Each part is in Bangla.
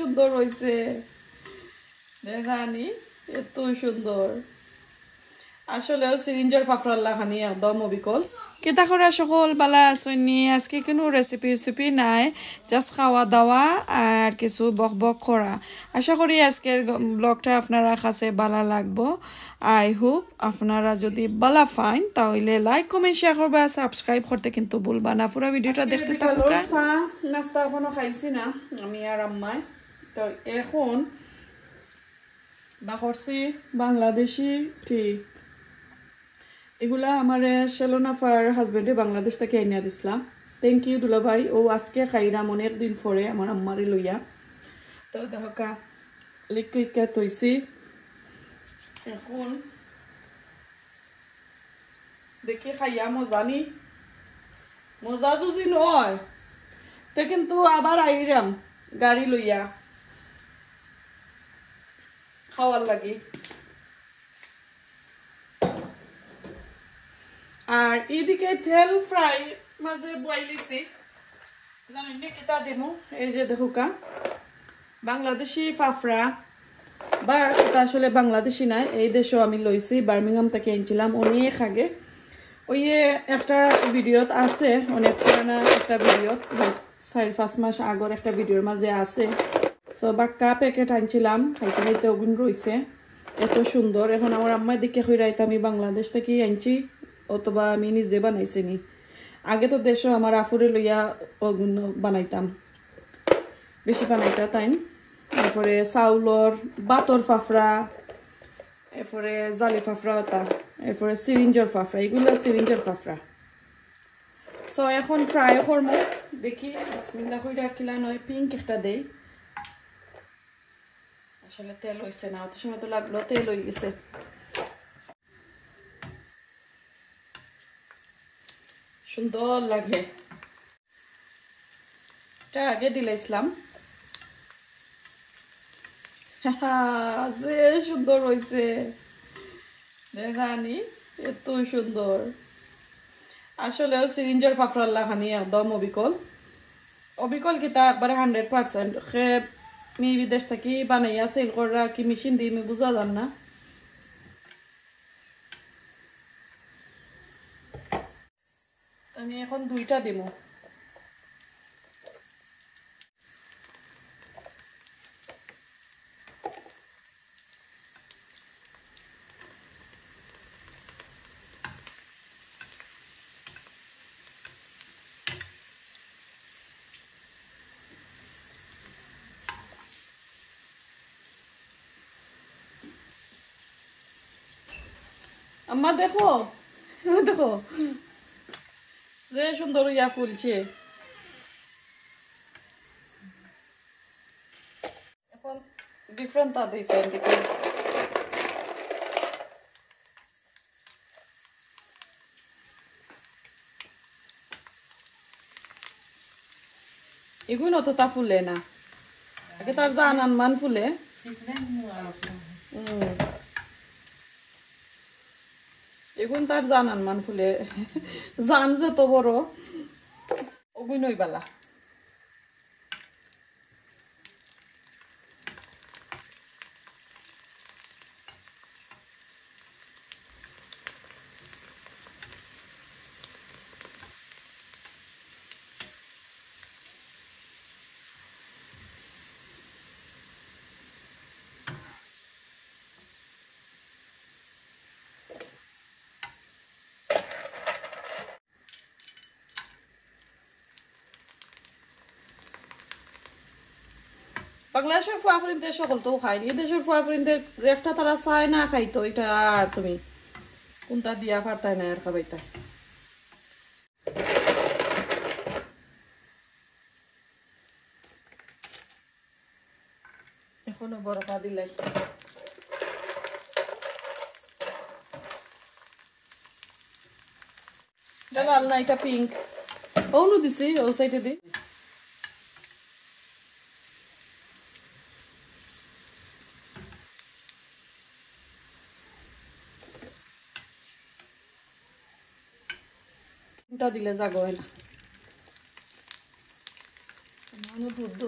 সুন্দর হয়েছে দেখানি, এত সুন্দর। আসলেও সিরিঞ্জের ফাফড়াল্লা খানি একদম অবিকল। কেতা করে সকল বালা আসনি, আজকে কোনো রেসিপি নাই, জাস্ট খাওয়া দাওয়া আর কিছু বক বক করা। আশা করি আজকের ব্লগটা আপনারা কাছে ভালো লাগবো। আই হোপ আপনারা যদি ভালো পান তাহলে লাইক কমেন্ট শেয়ার করবা, সাবস্ক্রাইব করতে কিন্তু ভুলবা না। পুরো ভিডিওটা দেখতে থাকুন। নাস্তা এখনো খাইছি না আমি আর আম্মাই, তো এখন বাকরছি বাংলাদেশি টি। এগুলা আমার সেলোনাফার হাজবেন্ডে বাংলাদেশ থেকে এনে দিছিলাম। থ্যাংক ইউ দুলা ভাই। ও আজকে খাইরাম অনেকদিন পরে আমার আম্মারে লইয়া। তো দেখা লিকুইকা তৈছি, এখন দেখি খাইয়া মজা নি, মজা যদি নয় তো কিন্তু আবার আইরাম গাড়ি লইয়া খাওয়ার লাগি। আর এদিকে তেল ফ্রাই মাঝে বইলিছি, জানেন না কিতা দেবো। এই যে দেখুকা বাংলাদেশি ফাফড়া, বা এটা আসলে বাংলাদেশি নাই, এই দেশেও আমি লইছি, বার্মিংহাম থেকে এনেছিলাম অনেক আগে। ওই একটা ভিডিওত আছে, অনেক পুরানা একটা ভিডিওত, 4-5 মাস আগর একটা ভিডিওর মাঝে আছে। তো বাক্কা প্যাকেট আনছিলাম, খাইতে খাইতে ওগুন রয়েছে এত সুন্দর। এখন আমার আম্মাই দিকে হইরাইতে আমি বাংলাদেশ থেকে আনছি, অথবা আমি নিজে বানাইছি নি। আগে তো দেশও আমার আফুরে লইয়া ওগুন বানাইতাম, বেশি বানাইতা তাই। এরপরে চাউলর বাতর ফাফড়া, এরপরে জালি ফাফড়া ওটা, এরপরে সিরিঞ্জর ফাফড়া, এগুলো সিরিঞ্জর ফাফড়া। সো এখন ফ্রাই করবো, দেখি বিসমিল্লাহ কইরা কিলা নয় পিঙ্ক একটা দেই। আসলে তেল হইছে না, অত সময় তো লাগলো, তেল হয়ে গেছে। সুন্দর লাগে, এটা আগে দিলাইছিলাম। যে সুন্দর হয়েছে দেখানি, এত সুন্দর। আসলেও সিরিঞ্জের ফাফড়াল্লা খানি একদম অবিকল, অবিকল কিতা একবারে 100%। সে মি বিদেশ থাকি বানাইয়া সেল করা কি মেশিন দিয়ে আমি বুঝা যান না। আমি এখন 2টা দিব। আম্মা দেখো দেখো যে সুন্দর ইয়া ফুলছে। এখন ডিফারেন্ট তা দিয়েছে এদিকে। এগুলো তো তা ফুলে না, আগে তার জানান মান ফুলে। এগুন তার জানান মান ফুলে, জান যে তো বড় ওগুন বালা। বাংলাদেশের ফুয়াফুরিনদের সকল তো খায়নি, এদেশের ফুয়াফুরিনদের একটা তারা চায় না খাইতো, এটা আর তুমি কোনটা দিয়া পারতাই না আর খাবাইতা। এখনো বরফা দিলাই। লাল না, এটা পিঙ্ক। ওনু দিছি ও সাইডে দি। দিলে জাগো না, দুধ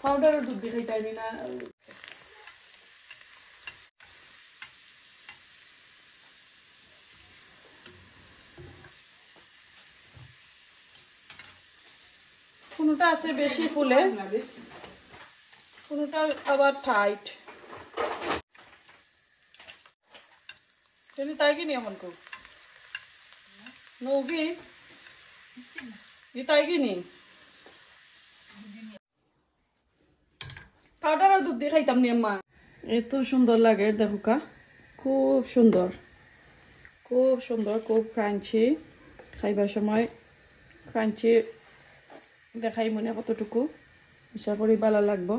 পাউডারের দুধ দিয়ে খাইতে আমি না কোনটা আছে বেশি ফুলে কোনটা আবার টাইট তুমি তাই কি নিয়ে মন করো নৌকি তাই কি নি পাউডার আর দুধ দিয়ে খাইতাম নি আম্মা এত সুন্দর লাগে দেখো কা খুব সুন্দর খুব ক্রাঞ্চি খাইবার সময় ক্রাঞ্চি দেখাই মনে কতটুকু আশা করি ভালো লাগবো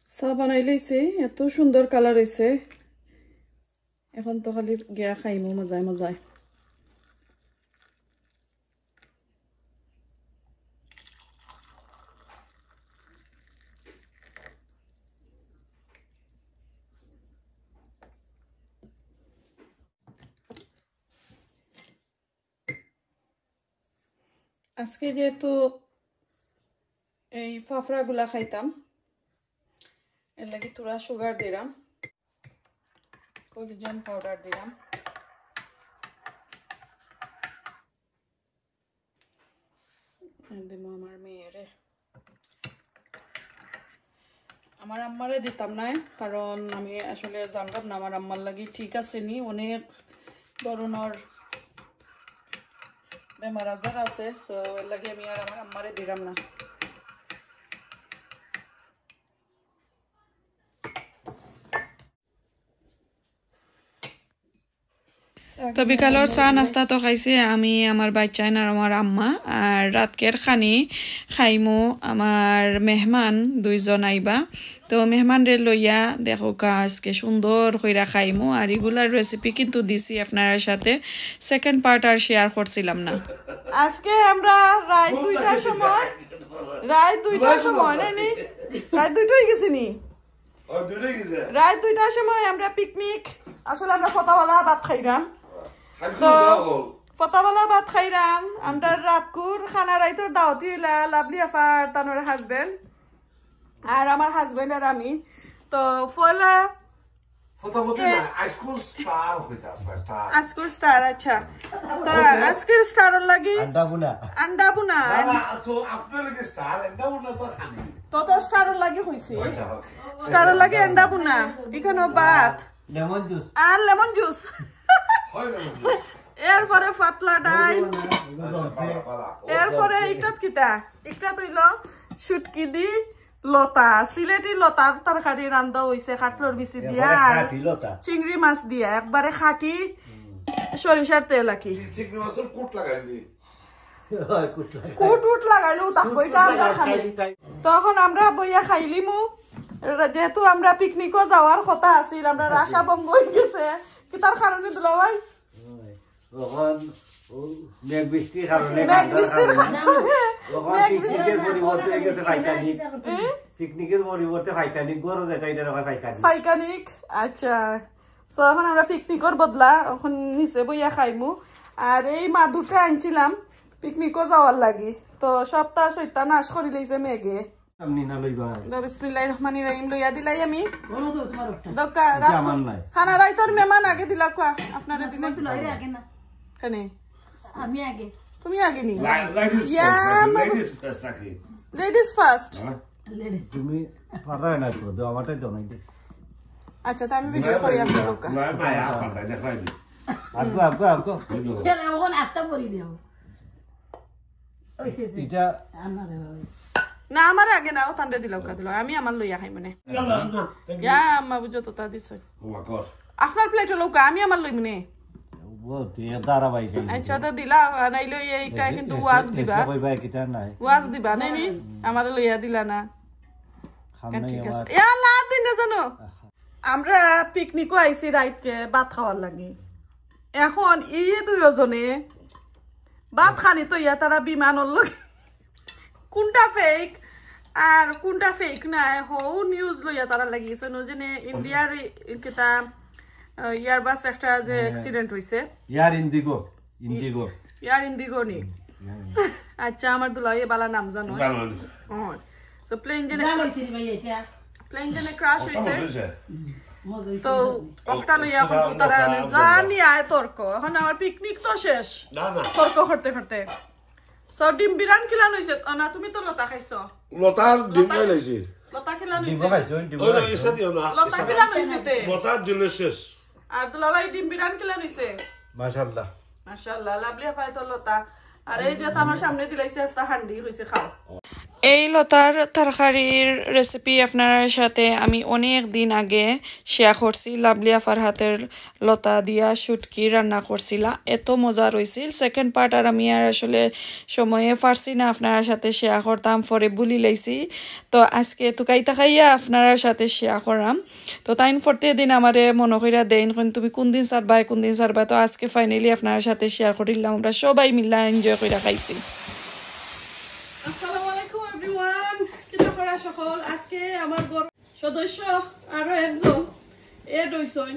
চা বানাই লইছে এত সুন্দর কালার হয়েছে এখন তো খালি গিয়া খাইমু মজায় মজায় আজকে যেহেতু এই ফাফড়া গুলা খাইতাম এর লাগে তোরা সুগার দিলাম কোলিজন পাউডার দিলাম দিব আমার মেয়েরে আমার আম্মারে দিতাম না কারণ আমি আসলে জানতাম না আমার আম্মার লাগি ঠিক আছে নি অনেক ধরনের বেমার আজার আছে সো এর লাগে আমি আর আমার আম্মারে দিলাম না তো বিকালের চা নাস্তা তো খাইছে আমি আমার বাচ্চাইন আর আমার আম্মা আর রাতকের খানি খাইমু আমার মেহমান দুইজন আইবা তো মেহমানরে লইয়া দেখো আজকে সুন্দর কইরা খাইমু আর এগুলার রেসিপি কিন্তু দিছি আপনার সাথে সেকেন্ড পার্ট আর শেয়ার করছিলাম না আজকে আমরা রাত 2টার সময় নানি রাত 2টাই গেছি নি রাত 2টার সময় আমরা পিকনিক আসলে আমরা ফতাওয়ালা ভাত খাইলাম তো ফতাওয়ালা ভাত খাইলাম আমরা রাতকুর খানা রাইতর দাওয়াতি লাভলি আফার তানোর হাজবেন্ড আর আমার হাজবেন্ড আর আমি তো ফলা আজকুর স্টার আচ্ছা তো আজকের স্টারের লাগি আন্ডা বুনা তো তো স্টারের লাগি হইছে স্টারের লাগি আন্ডা বুনা এখানে ভাত লেমন জুস এরপরে পাতলা ডাল এরপরে ইটাত কিতা ইটা তৈল শুটকি দি লতা সিলেটি লতার তরকারি রান্ধা হইছে খাটলর বিচি দিয়া চিংড়ি মাছ দিয়া একবারে খাটি সরিষার তেল আকি চিংড়ি মাছের কুট লাগাইলি কুট লাগাইলো তাকইটা আমরা খাই তখন আমরা বইয়া খাইলিমু যেহেতু আমরা পিকনিকও যাওয়ার কথা আছিল আমরা রাশা বঙ্গ হয়ে গেছে কি তার কারণে দিল ভাই পিকনিকের পরিবর্তে ফাইকানিক গরো যেটা এটা হয় ফাইকানিক আচ্ছা সো এখন আমরা পিকনিকের বদলা এখন নিচে বইয়া খাইমু আর এই মা দুটা আনছিলাম পিকনিকও যাওয়ার লাগি তো সপ্তাহ সৈতা নাশ করি লইছে মেঘে বিসমিল্লাহির রহমানির রহিম লইয়া দিলাই আমি খানা রাইতর মেহমান আগে দিলা কোয়া আপনারে দিলাই খানে আমি আগে তুমি আগে নি লেডিস ফার্স্ট তুমি পারা না তো দাও আমারটাই দাও নাই আচ্ছা তো আমি ভিডিও করি আপনি লোক আপকো এখন একটা পরি দিও ওইছে এটা না আমার আগে নাও তান্ডে দিলাও কা দিলাও আমি আমার লইয়া খাই মনে ইয়া আম্মা বুঝো তো তা দিছ আপনার প্লেট লোক আমি আমার লই মনে আচ্ছা তো দিলা নাইলে এইটা কিন্তু ওয়াজ দিবা ওয়াজ দিবা নাই নি আমার লইয়া দিলা না ঠিক আছে ইয়া লা দিন না জানো আমরা পিকনিকও আইছি রাইতকে ভাত খাওয়ার লাগি এখন দুইজনে ভাত খানি তো ইয়া তারা বিমানর লগে কোনটা ফেক আর কোনটা ফেক না হও নিউজ লইয়া তারা লাগিয়েছে নজেনে ইন্ডিয়ার কিতা ইয়ারবাস একটা যে অ্যাক্সিডেন্ট হইছে ইয়ার ইন্ডিগো ইয়ার ইন্ডিগো নি আচ্ছা আমার দুলাই বালা নাম জানো সো প্লেন জেনে ক্রাশ হইছে তো ওটা লইয়া এখন তারা জানি আয় তর্ক এখন আমার পিকনিক তো শেষ তর্ক করতে করতে সো ডিম বিরান কিলান হইছে না তুমি তো লতা খাইছো লতার ডিম খাই লাইছি লতা কিলান হইছে ওই এসে দিও না লতা কিলান হইছে তে লতার দিলে শেষ আর দুলাভাই ডিম বিরান কিলান হইছে মাশাআল্লাহ মাশাআল্লাহ লাভলি পাই তো লতা আর এই যে আমার সামনে দিলাইছে আস্তা হান্ডি হইছে খাও এই লতার তরকারির রেসিপি আপনার সাথে আমি অনেক দিন আগে শেয়ার করছি লাভলি আফার হাতের লতা দিয়া শুটকি রান্না করছিলা এত মজা রয়েছিল সেকেন্ড পার্ট আর আমি আর আসলে সময়ে পারছি না আপনার সাথে শেয়ার করতাম পরে বুলি লাইছি তো আজকে তুকাইতা খাইয়া আপনার সাথে শেয়ার করাম তো তাইন ফরতে দিন আমারে মনে কইরা দেন তুমি কোন দিন সারবা তো আজকে ফাইনালি আপনার সাথে শেয়ার করিলাম আমরা সবাই মিলা এনজয় কইরা খাইছি সকল আজকে আমার সদস্য আরো একজন এড হইছেন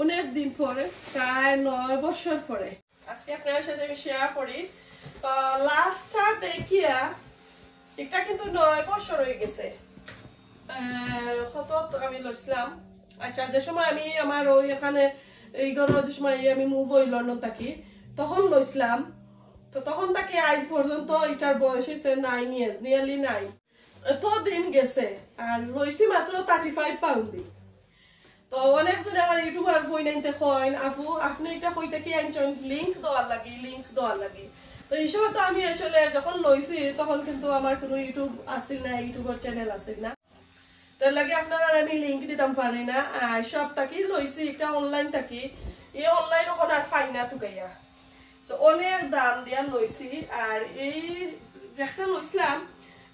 অনেক দিন পরে প্রায় 9 বছর পরে আজকে আপনার সাথে আমি শেয়ার করি তো লাস্টটা দেখিয়া এটা কিন্তু 9 বছর হয়ে গেছে কত আমি লইছিলাম আচ্ছা যে সময় আমি আমার ওই এখানে এই গরমের সময় আমি মুভ হই লন্ডন থাকি তখন লইছিলাম তো তখন তাকে আজ পর্যন্ত এটার বয়স হয়েছে 9 ইয়ার্স নিয়ারলি 9 তো দিন গেছে আর রইছি মাত্র 35 পাউন্ড তো অনেকজন আমার ইউটিউবার বই নাইতে কইন আপু আপনি এটা কইতে কি আইনছেন লিংক দেওয়ার লাগি তো হিসাবে তো আমি আসলে যখন লইছি তখন কিন্তু আমার কোনো ইউটিউব আসিল না ইউটিউবার চ্যানেল আসিল না তার লাগে আপনারা আমি লিংক দিতাম পারি না আর সব তাকি লইছি এটা অনলাইন তাকি এই অনলাইন ওখানে আর পাই না তুকাইয়া তো অনেক দাম দিয়া লইছি আর এই যেটা লইছিলাম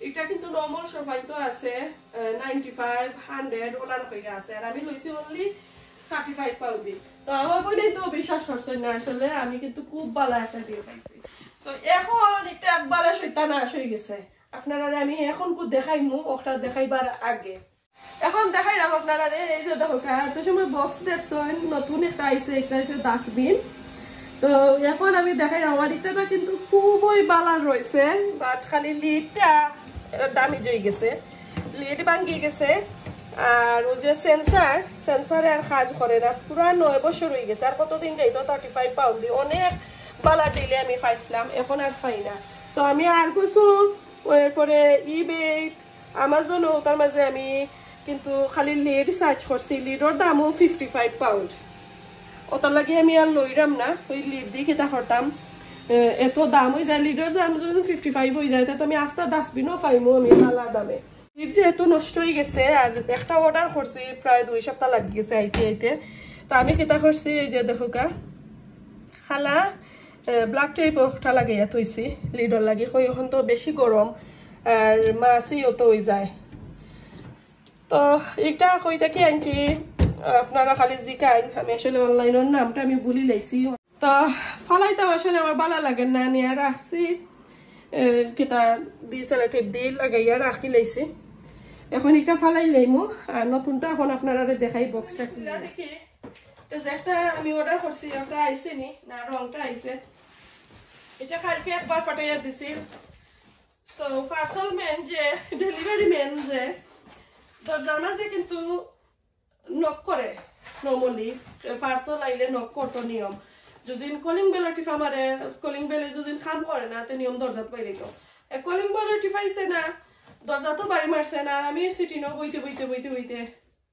এটা কিন্তু নরমাল সবাই তো আছে 95 100 ওলান কইরা আছে আর আমি লইছি অনলি 35 পাউন্ড তো আমার কই নাই তো বিশ্বাস করছেন না আসলে আমি কিন্তু খুব ভালো একটা ডিল পাইছি সো এখন এটা একবারে শয়তান হয়ে গেছে আপনারা আমি এখন কো দেখাইমু ওটা দেখাইবার আগে এখন দেখাইলাম আপনারা এই যে দেখো তো সময় বক্স দেখছেন নতুন একটা আইছে এটা হচ্ছে ডাস্টবিন তো এখন আমি দেখাই আমার এটা কিন্তু খুবই ভালো রয়েছে বাট খালি লিডটা ড্যামেজ হয়ে গেছে লিড ভাঙি গেছে আর ও যে সেন্সারে আর কাজ করে না পুরা 9 বছর হয়ে গেছে আর কতদিন যাইতো 35 পাউন্ড অনেক বালা দিলে আমি পাইছিলাম এখন আর পাই না তো আমি আর কিছু এরপরে ইবে আমাজন তার মাঝে আমি কিন্তু খালি লিড সার্চ করছি লিডর দামও 55 পাউন্ড ওটার লাগে আমি আর লইরাম না ওই লিড দিয়ে খেতে করতাম এত দাম হয়ে যায় লিডার দাম যদি 55 হয়ে যায় তো আমি আস্তে ডাস্টবিনও পাইমো আমি ভালো দামে লিড যেহেতু নষ্ট হয়ে গেছে আর একটা অর্ডার করছি প্রায় 2 সপ্তাহ লাগি গেছে আইতে তো আমি কেটা করছি এই যে দেখো খালা ব্ল্যাক টেপ ওটা লাগাইয়া থইছি লিডর লাগে কই এখন তো বেশি গরম আর মাছই অত হয়ে যায় তো এটা কইটা কি আনছি আপনারা খালি জিকাইন আমি আসলে অনলাইনের নামটা আমি ভুলি লাইছি তো ফালাইতে আসলে আমার ভালো লাগে না নিয়ে রাখছি কিতা দিয়ে সেলোটেপ দিয়ে লাগাইয়া রাখি লাইছি এখন এটা ফালাই লাইমু আর নতুনটা এখন আপনারা দেখাই বক্সটা খুলে দেখি একটা আমি অর্ডার করছি ওটা আইছে নি না রংটা আইছে এটা কালকে একবার পাঠাইয়া দিছি সো পার্সেল ম্যান যে ডেলিভারি ম্যান যে দরজার মাঝে কিন্তু নক করে নর্মালি পার্সেল আইলে নক করতো নিয়ম যদি কলিং বেল টিফা মারে কলিং বেলে যদি কাম করে না তো নিয়ম দরজাত বাইরে তো কলিং বেল টিফাইছে না দরজা তো বাড়ি মারছে না আর আমি সিটিনো বইতে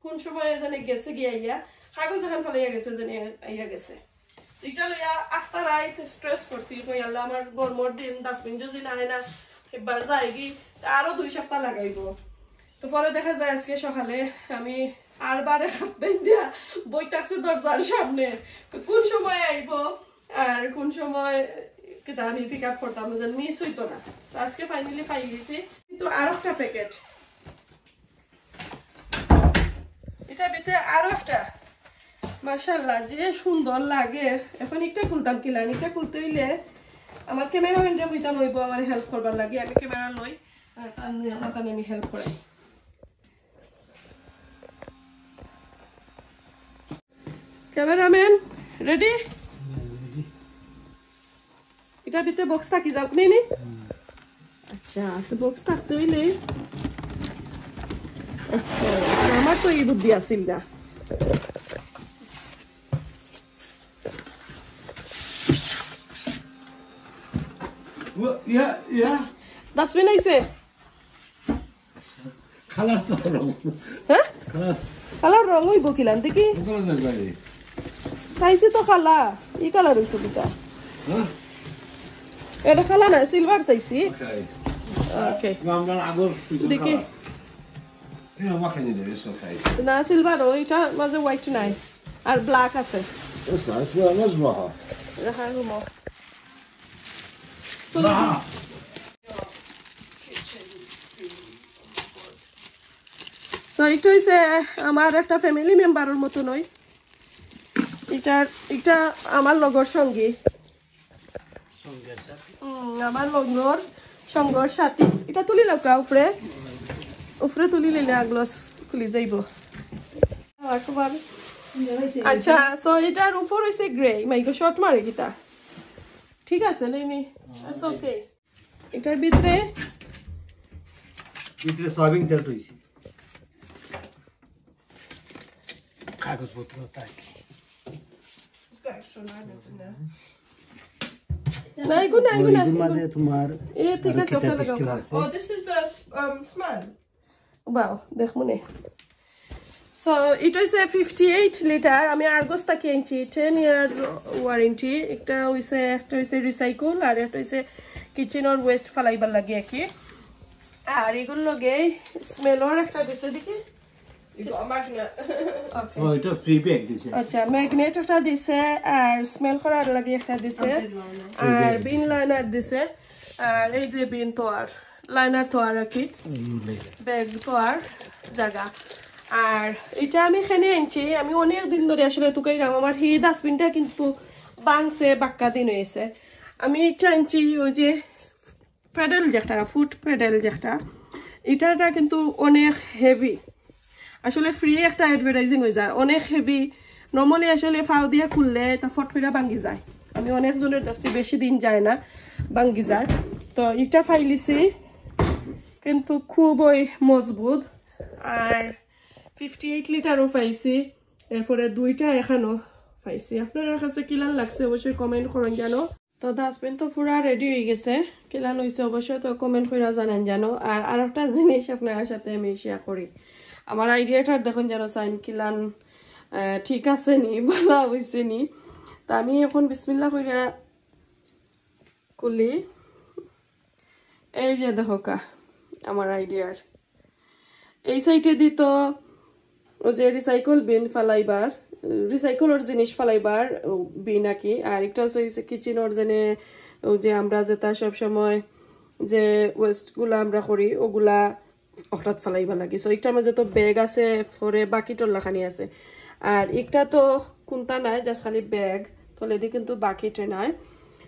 কোন সময় জানে গেছে গিয়ে আইয়া কাগজ এখন ফলাইয়া গেছে জানি আইয়া গেছে এটা লইয়া আস্তা রাইত স্ট্রেস করছি কই আল্লাহ আমার গরমর দিন ডাস্টবিন যদি না না একবার যাই কি আরো 2 সপ্তাহ লাগাইব তো পরে দেখা যায় আজকে সকালে আমি আর বারে হাত দিয়া বইতাছে দরজার সামনে কোন সময় আইব আর কোন সময় কিতা আমি পিক আপ করতাম যেন মিস হইতো না আজকে ফাইনালি পাই গেছি কিন্তু আর একটা প্যাকেট এটা ভিতরে আরো একটা মাশাআল্লাহ যে সুন্দর লাগে এখন একটা খুলতাম কিলান এটা খুলতে হইলে আমার ক্যামেরা এন্ডে হইতাম হইব আমার হেল্প করবার লাগে আমি ক্যামেরা লই আর তানু আমি হেল্প করাই ক্যামেরাম্যান রেডি এটা ভিতরে বক্স থাকি যাও নি নি আচ্ছা তো বক্স থাকতে হইলে আমার তো এই বুদ্ধি আসিল না ডাস্টবিন আইছে কালার তো রং হ্যাঁ কালার কালার রং হইব কিলাম দেখি কোন জায়গায় চাইছি তো খালা ই কালার হইছে দুটা হ্যাঁ এটা খালা না সিলভার চাইছি ওকে আমরা আগর দেখি এই আমাকে নিয়ে দেবে সব খাই না সিলভার ওইটা মাঝে হোয়াইট নাই আর ব্ল্যাক আছে اسمع اسمع نزوها রাখা রুমো لا সো এটা হইছে আমার একটা ফ্যামিলি মেম্বারের মতো নয় এটা আমার লগর সঙ্গী আমার লগর সঙ্গর সাথী এটা তুলি লওকা উপরে উপরে তুলি লইলে আগলো খুলি যাইব আচ্ছা সো এটার উপর হইছে গ্রে মাইকো শর্ট মারে কিতা ঠিক আছে নেই ইটস ওকে এটার ভিতরে সয়াবিন তেল হইছে কাগজপত্র থাকে নাই গুনা মাঝে তোমার এই ঠিক আছে ওটা লাগাও আছে। Oh, this is the smell. Wow, দেখ মনে So it is a 58 liter. আমি আরগস থেকে আনছি 10 years ওয়ারেন্টি একটা হইছে রিসাইকেল আর একটা হইছে কিচেনের ওয়েস্ট ফালাইবার লাগে কি আর এগুলো লগে স্মেলর একটা দিছে দেখি এটা আমার না ওকে ও এটা ফ্রি ব্যাগ দিছে আচ্ছা ম্যাগনেট একটা দিছে আর স্মেল করার লাগে একটা দিছে আর বিন লাইনার দিছে আর এই যে বিন তোয়ার লাইনার তোয়ার কি ব্যাগ তোয়ার জায়গা আর এটা আমি এখানে আনছি আমি অনেক দিন ধরে আসলে তুকাইরাম আমার হি ডাস্টবিনটা কিন্তু বাংছে বাক্কা দিন হয়েছে আমি এটা আনছি ওই যে প্যাডেল যেটা ফুট প্যাডেল যেটা এটা কিন্তু অনেক হেভি আসলে ফ্রি একটা অ্যাডভার্টাইজিং হয়ে যায় অনেক হেভি নর্মালি আসলে ফাও দিয়ে খুললে তা ফট করে ভাঙ্গি যায় আমি অনেকজনের দেখছি বেশি দিন যায় না ভাঙ্গি যায় তো এটা ফাইলিছি কিন্তু খুবই মজবুত আর 58 লিটারও পাইছি এরপরে দুইটা এখানেও পাইছি আপনার কাছে কিলান লাগছে অবশ্যই কমেন্ট করেন জানো তো ডাস্টবিন তো পুরা রেডি হয়ে গেছে কিলান হয়েছে অবশ্যই তো কমেন্ট করে জানান জানো আর একটা জিনিস আপনার সাথে আমি শেয়ার করি আমার আইডিয়াটা দেখুন যেন সাইন কিলান ঠিক আছে নি ভালো হয়েছে নি তা আমি এখন বিসমিল্লাহ কইরা খুলি এই যে দেখো কা আমার আইডিয়ার এই সাইডে দিত ও যে রিসাইকেল বিন ফালাইবার রিসাইকেলের জিনিস ফালাইবার বিন নাকি আর একটা হচ্ছে কিচেনের জেনে ও যে আমরা যেটা সবসময় যে ওয়েস্টগুলো আমরা করি ওগুলা হঠাৎ ফালাইবা লাগে সো একটার মাঝে তো ব্যাগ আছে পরে বাকি টল্লাখানি আছে আর একটা তো কোনটা নাই জাস্ট খালি ব্যাগ তলে দিয়ে কিন্তু বাকিটা নাই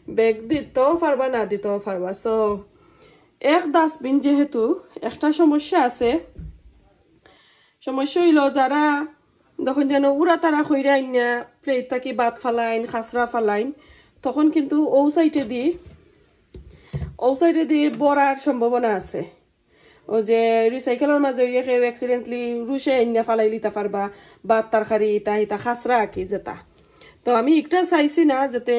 ব্যাগ দিতেও পারবা না দিতেও পারবা সো এক ডাস্টবিন যেহেতু একটা সমস্যা আছে সমস্যা হইল যারা তখন যেন উড়া তারা খৈরা আইনা প্লেট থাকি বাদ ফালাইন খাসরা ফালাইন তখন কিন্তু ও সাইডে দিয়ে বড়ার সম্ভাবনা আছে ও যে রিসাইকেলের মাঝে কেউ অ্যাক্সিডেন্টলি রুশে আইনা ফালাই লিতে পারবা বাদ তরকারি ইতা খাসরা আঁকি যেটা তো আমি একটা চাইছি না যাতে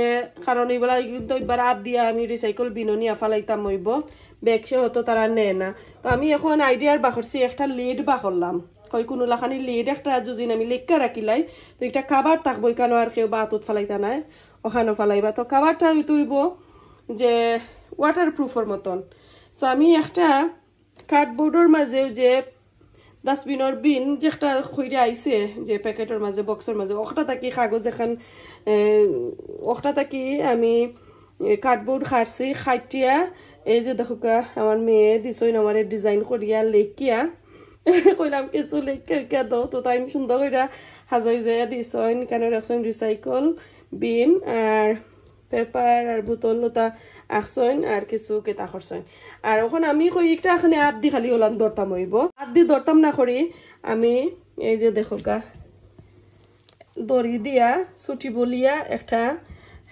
কারণ এইবেলা কিন্তু একবার আদ দিয়া আমি রিসাইকেল বিননিয়া ফালাইতাম হইব ব্যাগ সে হতো তারা নেয় না তো আমি এখন আইডিয়ার বাখরছি একটা লিড বাখরলাম কই কোনো লাখানি লিড একটা যদি আমি লেখা রাখিলাই তো একটা কাবার থাকবো কেন আর কেউ বাতুত ফালাইতা নাই ওখানে ফালাইবা তো কাবারটা হইতে হইব যে ওয়াটার প্রুফের মতন সো আমি একটা কার্ডবোর্ডের মাঝে যে ডাস্টবিনের বিন যেটা খৈরে আইছে যে প্যাকেটের মাঝে বক্সের মাঝে ওটা থাকি কাগজ এখন ওটা থাকি আমি কার্ডবোর্ড খাটছি খাইটিয়া এই যে দেখো আমার মেয়ে দিছই আমার ডিজাইন করিয়া লেখিয়া কইলাম কিছু লেখা দাও তো তাই সুন্দর করে হাজাই যাইয়া দিছই কেন রাখছেন রিসাইকেল বিন আর পেপার আর বোতল লতা আঁকছইন আর কিছু কেতা করছইন আর ওখানে আমি কই একটা এখানে হাত দি খালি ওলান দরতাম হইব হাত দি দরতাম না করি আমি এই যে দেখো গা দড়ি দিয়া ছুটি বলিয়া একটা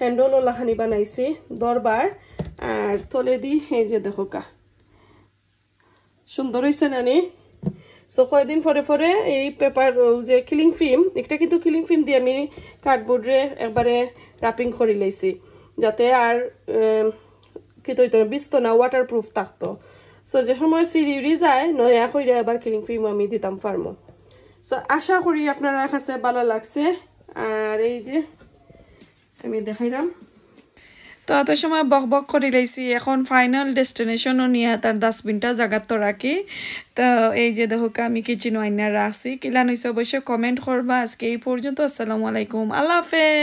হ্যান্ডল ওলাখানি বানাইছি দরবার আর তলে দি এই যে দেখো গা সুন্দর হয়েছে নানি সো কয়দিন পরে পরে এই পেপার যে কিলিং ফিল্ম একটা কিন্তু কিলিং ফিল্ম দিয়ে আমি কার্ডবোর্ডে একবারে রাপিং করে লাইছি যাতে আর কি তো বিস্ত না ওয়াটারপ্রুফ থাকতো সো যে সময় সিঁড়ি যায় নয়া কইরা আবার কিলিং ফিল্ম আমি দিতাম পারমো সো আশা করি আপনারা কাছে ভালো লাগছে আর এই যে আমি দেখাইলাম তো এত সময় বক বক করে লাইছি এখন ফাইনাল ডেস্টিনেশনও নিয়ে তার ডাস্টবিনটা জায়গাত তো রাখি তো এই যে দেখো আমি কিচেন ওয়াইনার রাখছি কিলান হয়েছে অবশ্যই কমেন্ট করবা আজকে এই পর্যন্ত আসসালামু আলাইকুম আল্লাহ হাফেজ